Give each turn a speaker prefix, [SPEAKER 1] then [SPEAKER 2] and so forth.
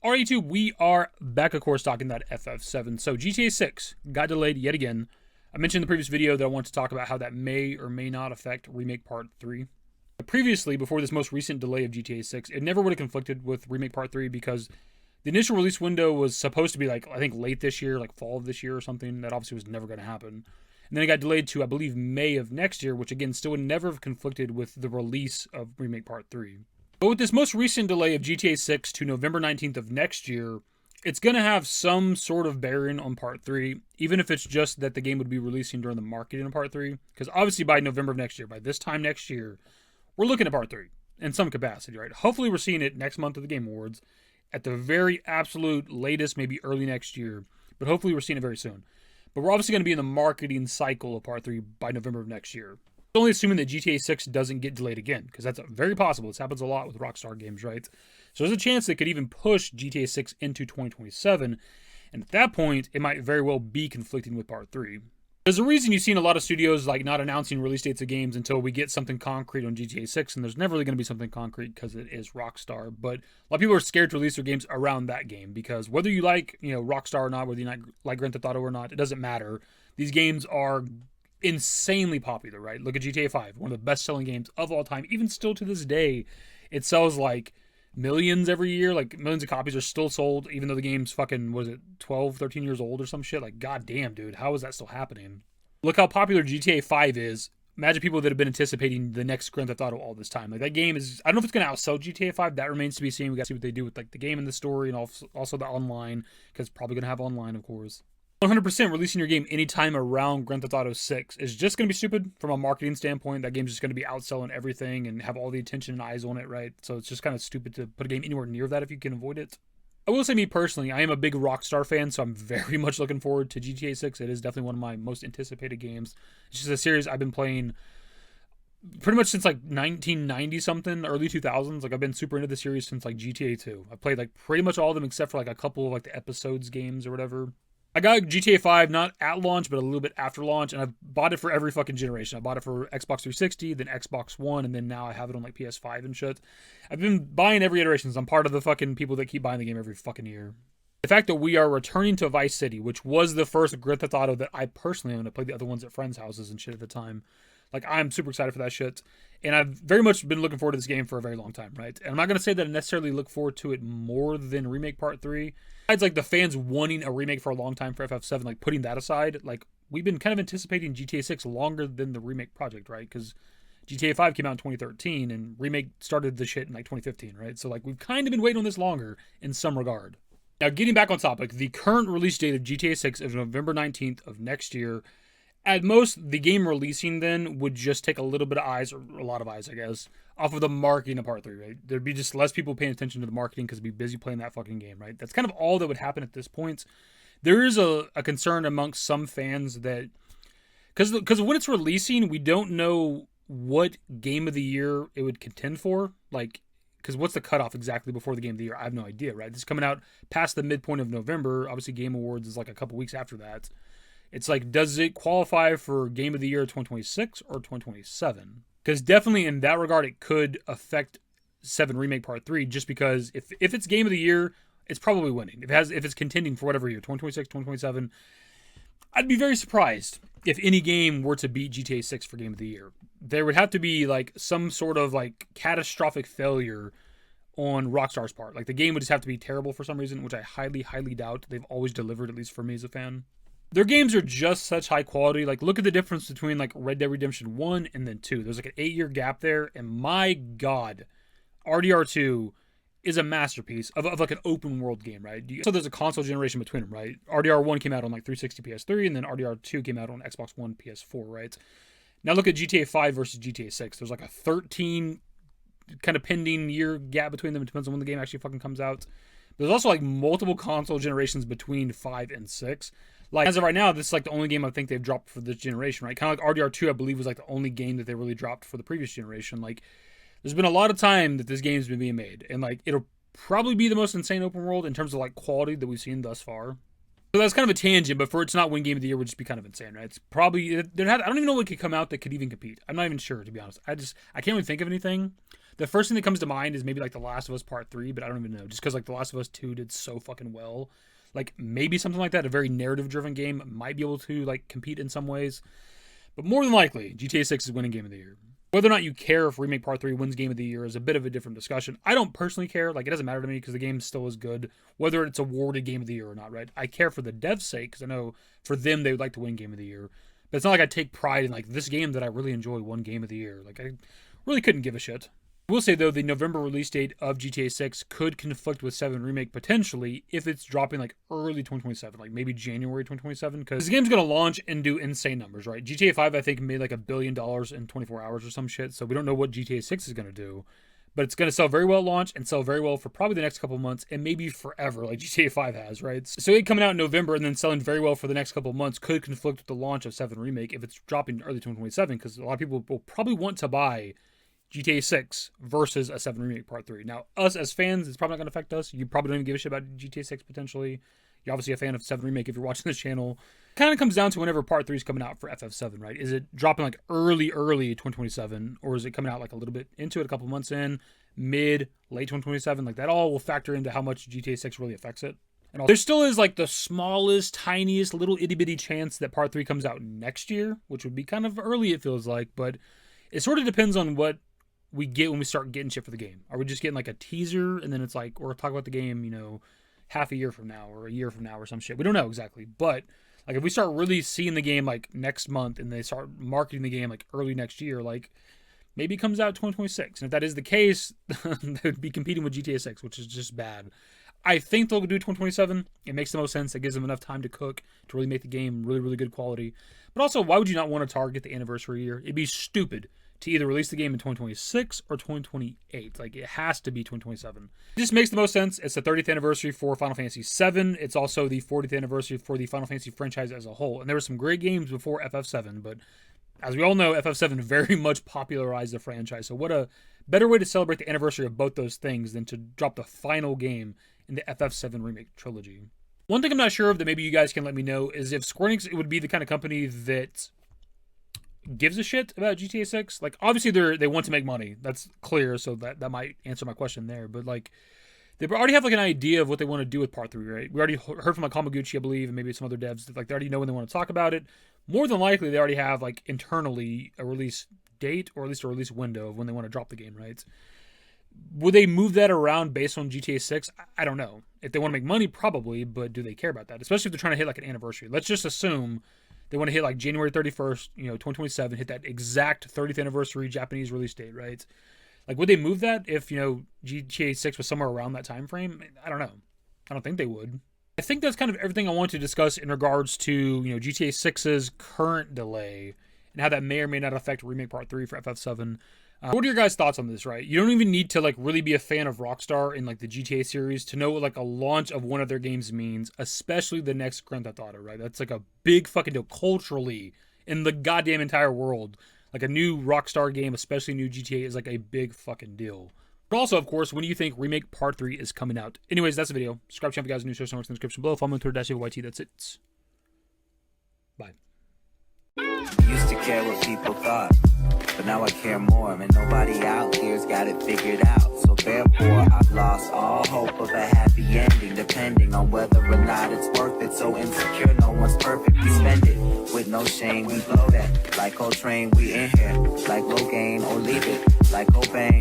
[SPEAKER 1] Alright YouTube, we are back of course talking about FF7. So GTA 6 got delayed yet again. I mentioned in the previous video that I want to talk about how that may or may not affect Remake Part 3. Previously, before this most recent delay of GTA 6, it never would have conflicted with Remake Part 3 because the initial release window was supposed to be like, I think late this year, like fall of this year or something. That obviously was never going to happen. And then it got delayed to, I believe, May of next year, which again still would never have conflicted with the release of Remake Part 3. But with this most recent delay of GTA 6 to November 19th of next year, it's going to have some sort of bearing on Part 3, even if it's just that the game would be releasing during the marketing of Part 3. Because obviously by November of next year, by this time next year, we're looking at Part 3 in some capacity, right? Hopefully we're seeing it next month at the Game Awards, at the very absolute latest, maybe early next year. But hopefully we're seeing it very soon. But we're obviously going to be in the marketing cycle of Part 3 by November of next year. Only assuming that GTA 6 doesn't get delayed again, because that's very possible. This happens a lot with Rockstar games, right? So there's a chance they could even push GTA 6 into 2027, and at that point, it might very well be conflicting with Part 3. There's a reason you've seen a lot of studios like not announcing release dates of games until we get something concrete on GTA 6, and there's never really going to be something concrete because it is Rockstar. But a lot of people are scared to release their games around that game because whether you like, Rockstar or not, whether you like Grand Theft Auto or not, it doesn't matter. These games are insanely popular, right? Look at GTA 5, one of the best-selling games of all time. Even still to this day, it sells like millions every year. Like millions of copies are still sold, even though the game's fucking, was it 12, 13 years old or some shit? Like, goddamn, dude, how is that still happening? Look how popular GTA 5 is. Imagine people that have been anticipating the next Grand Theft Auto all this time. Like, that game is, I don't know if it's going to outsell GTA 5. That remains to be seen. We got to see what they do with like the game and the story and also the online, because it's probably going to have online, of course. 100% releasing your game anytime around Grand Theft Auto 6 is just going to be stupid from a marketing standpoint. That game's just going to be outselling everything and have all the attention and eyes on it, right? So it's just kind of stupid to put a game anywhere near that if you can avoid it. I will say, me personally, I am a big Rockstar fan, so I'm very much looking forward to GTA 6. It is definitely one of my most anticipated games. It's just a series I've been playing pretty much since like 1990 something, early 2000s. Like, I've been super into the series since like GTA 2. I've played like pretty much all of them except for like a couple of like the episodes games or whatever. I got GTA 5 not at launch, but a little bit after launch, and I've bought it for every fucking generation. I bought it for Xbox 360, then Xbox One, and then now I have it on like PS5 and shit. I've been buying every iteration, so I'm part of the fucking people that keep buying the game every fucking year. The fact that we are returning to Vice City, which was the first Grand Theft Auto that I personally owned. I played the other ones at friends' houses and shit at the time. Like, I'm super excited for that shit. And I've very much been looking forward to this game for a very long time, right? And I'm not going to say that I necessarily look forward to it more than Remake Part 3. Besides, like, the fans wanting a remake for a long time for FF7, like, putting that aside, like, we've been kind of anticipating GTA 6 longer than the remake project, right? Because GTA 5 came out in 2013, and Remake started the shit in, like, 2015, right? So, like, we've kind of been waiting on this longer in some regard. Now, getting back on topic, the current release date of GTA 6 is November 19th of next year. At most, the game releasing then would just take a little bit of eyes, or a lot of eyes, I guess, off of the marketing of Part 3, right? There'd be just less people paying attention to the marketing because they'd be busy playing that fucking game, right? That's kind of all that would happen at this point. There is a concern amongst some fans that, because when it's releasing, we don't know what game of the year it would contend for. Like, because what's the cutoff exactly before the game of the year? I have no idea, right? This is coming out past the midpoint of November. Obviously, Game Awards is like a couple weeks after that. It's like, does it qualify for Game of the Year 2026 or 2027? Because definitely in that regard, it could affect 7 Remake Part 3, just because if it's Game of the Year, it's probably winning. If it's contending for whatever year, 2026, 2027, I'd be very surprised if any game were to beat GTA 6 for Game of the Year. There would have to be like some sort of like catastrophic failure on Rockstar's part. Like, the game would just have to be terrible for some reason, which I highly, highly doubt. They've always delivered, at least for me as a fan. Their games are just such high quality. Like, look at the difference between like Red Dead Redemption 1 and then 2. There's like an 8-year gap there, and my god, RDR2 is a masterpiece of like an open world game, right? So there's a console generation between them, right? RDR1 came out on like 360 PS3, and then RDR2 came out on Xbox One PS4, right? Now look at GTA 5 versus GTA 6. There's like a 13 kind of pending year gap between them. It depends on when the game actually fucking comes out. There's also like multiple console generations between 5 and 6. Like, as of right now, this is like the only game I think they've dropped for this generation, right? Kind of like RDR2, I believe, was like the only game that they really dropped for the previous generation. Like, there's been a lot of time that this game's been being made, and like, it'll probably be the most insane open world in terms of like quality that we've seen thus far. So that's kind of a tangent, but for it to not win Game of the Year would just be kind of insane, right? It's probably, I don't even know what could come out that could even compete. I'm not even sure, to be honest. I can't really think of anything. The first thing that comes to mind is maybe like The Last of Us Part 3, but I don't even know. Just because like The Last of Us 2 did so fucking well. Like maybe something like that, a very narrative-driven game, might be able to like compete in some ways. But more than likely, GTA 6 is winning Game of the Year. Whether or not you care if Remake Part 3 wins Game of the Year is a bit of a different discussion. I don't personally care. Like, it doesn't matter to me because the game still is good, whether it's awarded Game of the Year or not, right? I care for the devs' sake because I know for them they would like to win Game of the Year. But it's not like I take pride in, like, this game that I really enjoy won Game of the Year. Like, I really couldn't give a shit. I will say, though, the November release date of GTA 6 could conflict with 7 Remake potentially if it's dropping, like, early 2027, like maybe January 2027, because this game's going to launch and do insane numbers, right? GTA 5, I think, made, like, $1 billion in 24 hours or some shit, so we don't know what GTA 6 is going to do, but it's going to sell very well at launch and sell very well for probably the next couple months and maybe forever, like GTA 5 has, right? So it coming out in November and then selling very well for the next couple months could conflict with the launch of 7 Remake if it's dropping early 2027, because a lot of people will probably want to buy GTA 6 versus a 7 Remake Part 3. Now, us as fans, it's probably not going to affect us. You probably don't even give a shit about GTA 6 potentially. You're obviously a fan of 7 Remake if you're watching this channel. Kind of comes down to whenever Part 3 is coming out for FF7, right? Is it dropping like early 2027, or is it coming out like a little bit into it, a couple months in, late 2027? Like that all will factor into how much GTA 6 really affects it. And there still is like the smallest, tiniest, little itty bitty chance that Part 3 comes out next year, which would be kind of early, it feels like, but it sort of depends on what we get when we start getting shit for the game. Are we just getting like a teaser and then it's like, we're talking about the game, you know, half a year from now or a year from now or some shit? We don't know exactly. But like if we start really seeing the game like next month and they start marketing the game like early next year, like maybe it comes out 2026. And if that is the case, they would be competing with GTA 6, which is just bad. I think they'll do 2027. It makes the most sense. It gives them enough time to cook, to really make the game really, really good quality. But also, why would you not want to target the anniversary year? It'd be stupid to either release the game in 2026 or 2028. Like, it has to be 2027. It just makes the most sense. It's the 30th anniversary for Final Fantasy VII. It's also the 40th anniversary for the Final Fantasy franchise as a whole. And there were some great games before FF7, but as we all know, FF7 very much popularized the franchise. So what a better way to celebrate the anniversary of both those things than to drop the final game in the FF7 Remake trilogy. One thing I'm not sure of that maybe you guys can let me know is if Square Enix would be the kind of company that gives a shit about GTA 6. Like, obviously they want to make money. That's clear, so that might answer my question there. But, like, they already have, like, an idea of what they want to do with Part 3, right? We already heard from, like, Hamaguchi, I believe, and maybe some other devs that, like, they already know when they want to talk about it. More than likely, they already have, like, internally a release date, or at least a release window of when they want to drop the game, right? Would they move that around based on GTA 6? I don't know. If they want to make money, probably, but do they care about that? Especially if they're trying to hit, like, an anniversary. Let's just assume they want to hit like January 31st, 2027, hit that exact 30th anniversary Japanese release date, right? Like, would they move that if, GTA 6 was somewhere around that time frame? I don't know. I don't think they would. I think that's kind of everything I want to discuss in regards to, GTA 6's current delay and how that may or may not affect Remake Part 3 for FF7. What are your guys' thoughts on this, right? You don't even need to, like, really be a fan of Rockstar in, like, the GTA series to know what, like, a launch of one of their games means, especially the next Grand Theft Auto, right? That's, like, a big fucking deal culturally in the goddamn entire world. Like, a new Rockstar game, especially new GTA, is, like, a big fucking deal. But also, of course, when do you think Remake Part 3 is coming out? Anyways, that's the video. Subscribe to the channel if you guys are new, share some in the description below. Follow me on Twitter, @ffvii. That's it. Bye.
[SPEAKER 2] Used to care what people thought, but now I care more, and nobody out here's got it figured out. So therefore, I've lost all hope of a happy ending, depending on whether or not it's worth it. So insecure, no one's perfect. We spend it with no shame. We blow that like Coltrane. We in here like Rogaine, or leave it like Cobain.